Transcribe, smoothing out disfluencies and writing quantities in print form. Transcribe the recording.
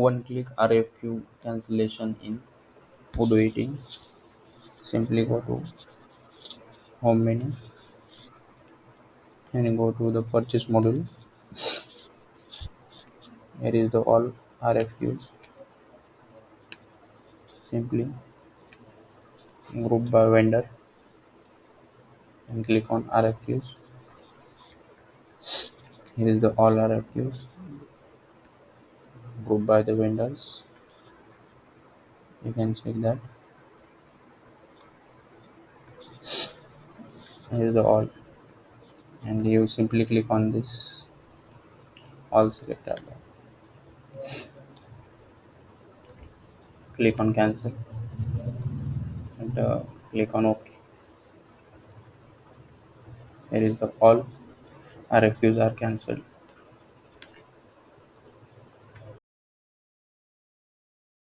one-click RFQ cancellation in Odoo 18. Simply go to home menu and go to the purchase module. Here is the all RFQs. Simply group by vendor and click on RFQs. Here is the all RFQs. Group by the vendors. You can check that. Here is the all, and you simply click on this all selected. Click on cancel and click on OK. Here is the all RFQs are cancelled.